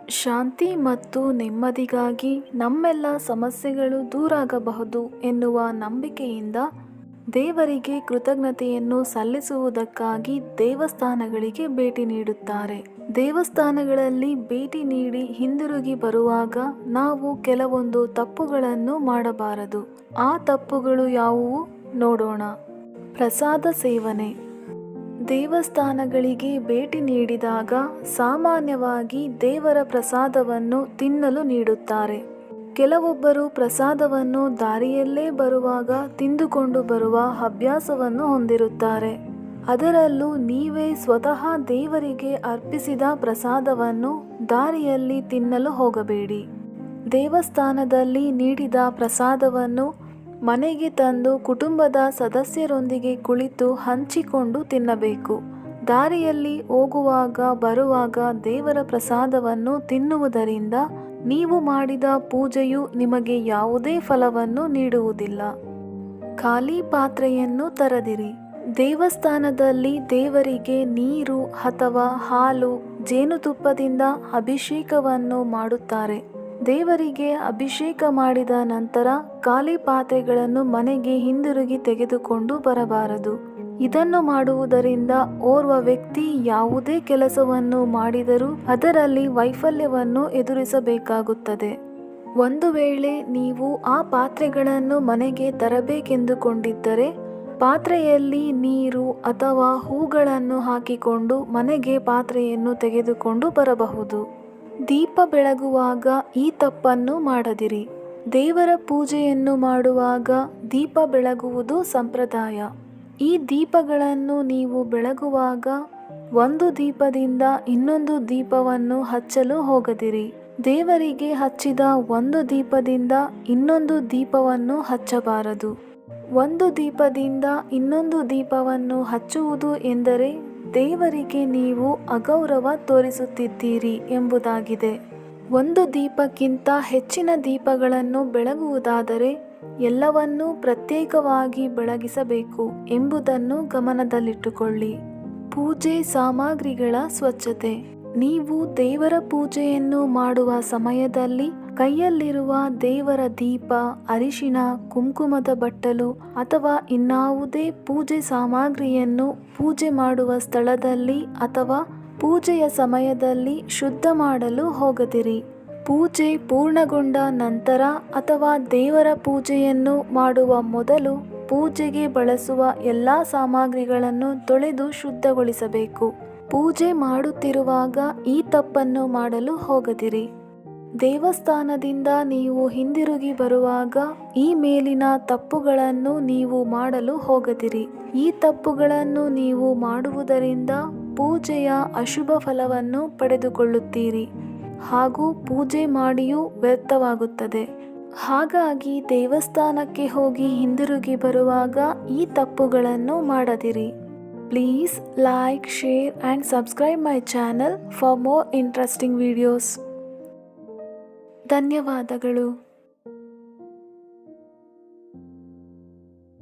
ಶಾಂತಿ ಮತ್ತು ನೆಮ್ಮದಿಗಾಗಿ ನಮ್ಮೆಲ್ಲ ಸಮಸ್ಯೆಗಳು ದೂರಾಗಬಹುದು ಎನ್ನುವ ನಂಬಿಕೆಯಿಂದ ದೇವರಿಗೆ ಕೃತಜ್ಞತೆಯನ್ನು ಸಲ್ಲಿಸುವುದಕ್ಕಾಗಿ ದೇವಸ್ಥಾನಗಳಿಗೆ ಭೇಟಿ ನೀಡುತ್ತಾರೆ. ದೇವಸ್ಥಾನಗಳಲ್ಲಿ ಭೇಟಿ ನೀಡಿ ಹಿಂದಿರುಗಿ ಬರುವಾಗ ನಾವು ಕೆಲವೊಂದು ತಪ್ಪುಗಳನ್ನು ಮಾಡಬಾರದು. ಆ ತಪ್ಪುಗಳು ಯಾವುವು ನೋಡೋಣ. ಪ್ರಸಾದ ಸೇವನೆ. ದೇವಸ್ಥಾನಗಳಿಗೆ ಭೇಟಿ ನೀಡಿದಾಗ ಸಾಮಾನ್ಯವಾಗಿ ದೇವರ ಪ್ರಸಾದವನ್ನು ತಿನ್ನಲು ನೀಡುತ್ತಾರೆ. ಕೆಲವೊಬ್ಬರು ಪ್ರಸಾದವನ್ನು ದಾರಿಯಲ್ಲೇ ಬರುವಾಗ ತಿಂದುಕೊಂಡು ಬರುವ ಅಭ್ಯಾಸವನ್ನು ಹೊಂದಿರುತ್ತಾರೆ. ಅದರಲ್ಲೂ ನೀವೇ ಸ್ವತಃ ದೇವರಿಗೆ ಅರ್ಪಿಸಿದ ಪ್ರಸಾದವನ್ನು ದಾರಿಯಲ್ಲಿ ತಿನ್ನಲು ಹೋಗಬೇಡಿ. ದೇವಸ್ಥಾನದಲ್ಲಿ ನೀಡಿದ ಪ್ರಸಾದವನ್ನು ಮನೆಗೆ ತಂದು ಕುಟುಂಬದ ಸದಸ್ಯರೊಂದಿಗೆ ಕುಳಿತು ಹಂಚಿಕೊಂಡು ತಿನ್ನಬೇಕು. ದಾರಿಯಲ್ಲಿ ಹೋಗುವಾಗ ಬರುವಾಗ ದೇವರ ಪ್ರಸಾದವನ್ನು ತಿನ್ನುವುದರಿಂದ ನೀವು ಮಾಡಿದ ಪೂಜೆಯು ನಿಮಗೆ ಯಾವುದೇ ಫಲವನ್ನು ನೀಡುವುದಿಲ್ಲ. ಖಾಲಿ ಪಾತ್ರೆಯನ್ನು ತರದಿರಿ. ದೇವಸ್ಥಾನದಲ್ಲಿ ದೇವರಿಗೆ ನೀರು ಅಥವಾ ಹಾಲು, ಜೇನುತುಪ್ಪದಿಂದ ಅಭಿಷೇಕವನ್ನು ಮಾಡುತ್ತಾರೆ. ದೇವರಿಗೆ ಅಭಿಷೇಕ ಮಾಡಿದ ನಂತರ ಖಾಲಿ ಪಾತ್ರೆಗಳನ್ನು ಮನೆಗೆ ಹಿಂದಿರುಗಿ ತೆಗೆದುಕೊಂಡು ಬರಬಾರದು. ಇದನ್ನು ಮಾಡುವುದರಿಂದ ಓರ್ವ ವ್ಯಕ್ತಿ ಯಾವುದೇ ಕೆಲಸವನ್ನು ಮಾಡಿದರೂ ಅದರಲ್ಲಿ ವೈಫಲ್ಯವನ್ನು ಎದುರಿಸಬೇಕಾಗುತ್ತದೆ. ಒಂದು ವೇಳೆ ನೀವು ಆ ಪಾತ್ರೆಗಳನ್ನು ಮನೆಗೆ ತರಬೇಕೆಂದುಕೊಂಡಿದ್ದರೆ ಪಾತ್ರೆಯಲ್ಲಿ ನೀರು ಅಥವಾ ಹೂಗಳನ್ನು ಹಾಕಿಕೊಂಡು ಮನೆಗೆ ಪಾತ್ರೆಯನ್ನು ತೆಗೆದುಕೊಂಡು ಬರಬಹುದು. ದೀಪ ಬೆಳಗುವಾಗ ಈ ತಪ್ಪನ್ನು ಮಾಡದಿರಿ. ದೇವರ ಪೂಜೆಯನ್ನು ಮಾಡುವಾಗ ದೀಪ ಬೆಳಗುವುದು ಸಂಪ್ರದಾಯ. ಈ ದೀಪಗಳನ್ನು ನೀವು ಬೆಳಗುವಾಗ ಒಂದು ದೀಪದಿಂದ ಇನ್ನೊಂದು ದೀಪವನ್ನು ಹಚ್ಚಲು ಹೋಗದಿರಿ. ದೇವರಿಗೆ ಹಚ್ಚಿದ ಒಂದು ದೀಪದಿಂದ ಇನ್ನೊಂದು ದೀಪವನ್ನು ಹಚ್ಚಬಾರದು. ಒಂದು ದೀಪದಿಂದ ಇನ್ನೊಂದು ದೀಪವನ್ನು ಹಚ್ಚುವುದು ಎಂದರೆ ದೇವರಿಗೆ ನೀವು ಅಗೌರವ ತೋರಿಸುತ್ತಿದ್ದೀರಿ ಎಂಬುದಾಗಿದೆ. ಒಂದು ದೀಪಕ್ಕಿಂತ ಹೆಚ್ಚಿನ ದೀಪಗಳನ್ನು ಬೆಳಗುವುದಾದರೆ ಎಲ್ಲವನ್ನೂ ಪ್ರತ್ಯೇಕವಾಗಿ ಬೆಳಗಿಸಬೇಕು ಎಂಬುದನ್ನು ಗಮನದಲ್ಲಿಟ್ಟುಕೊಳ್ಳಿ. ಪೂಜೆ ಸಾಮಗ್ರಿಗಳ ಸ್ವಚ್ಛತೆ. ನೀವು ದೇವರ ಪೂಜೆಯನ್ನು ಮಾಡುವ ಸಮಯದಲ್ಲಿ ಕೈಯಲ್ಲಿರುವ ದೇವರ ದೀಪ, ಅರಿಶಿಣ, ಕುಂಕುಮದ ಬಟ್ಟಲು ಅಥವಾ ಇನ್ನಾವುದೇ ಪೂಜೆ ಸಾಮಗ್ರಿಯನ್ನು ಪೂಜೆ ಮಾಡುವ ಸ್ಥಳದಲ್ಲಿ ಅಥವಾ ಪೂಜೆಯ ಸಮಯದಲ್ಲಿ ಶುದ್ಧ ಮಾಡಲು ಹೋಗದಿರಿ. ಪೂಜೆ ಪೂರ್ಣಗೊಂಡ ನಂತರ ಅಥವಾ ದೇವರ ಪೂಜೆಯನ್ನು ಮಾಡುವ ಮೊದಲು ಪೂಜೆಗೆ ಬಳಸುವ ಎಲ್ಲ ಸಾಮಗ್ರಿಗಳನ್ನು ತೊಳೆದು ಶುದ್ಧಗೊಳಿಸಬೇಕು. ಪೂಜೆ ಮಾಡುತ್ತಿರುವಾಗ ಈ ತಪ್ಪನ್ನು ಮಾಡಲು ಹೋಗದಿರಿ. ದೇವಸ್ಥಾನದಿಂದ ನೀವು ಹಿಂದಿರುಗಿ ಬರುವಾಗ ಈ ಮೇಲಿನ ತಪ್ಪುಗಳನ್ನು ನೀವು ಮಾಡಲು ಹೋಗದಿರಿ. ಈ ತಪ್ಪುಗಳನ್ನು ನೀವು ಮಾಡುವುದರಿಂದ ಪೂಜೆಯ ಅಶುಭ ಫಲವನ್ನು ಪಡೆದುಕೊಳ್ಳುತ್ತೀರಿ ಹಾಗೂ ಪೂಜೆ ಮಾಡಿಯೂ ವ್ಯರ್ಥವಾಗುತ್ತದೆ. ಹಾಗಾಗಿ ದೇವಸ್ಥಾನಕ್ಕೆ ಹೋಗಿ ಹಿಂದಿರುಗಿ ಬರುವಾಗ ಈ ತಪ್ಪುಗಳನ್ನು ಮಾಡದಿರಿ. Please like, share and subscribe my channel for more interesting videos. ಧನ್ಯವಾದಗಳು.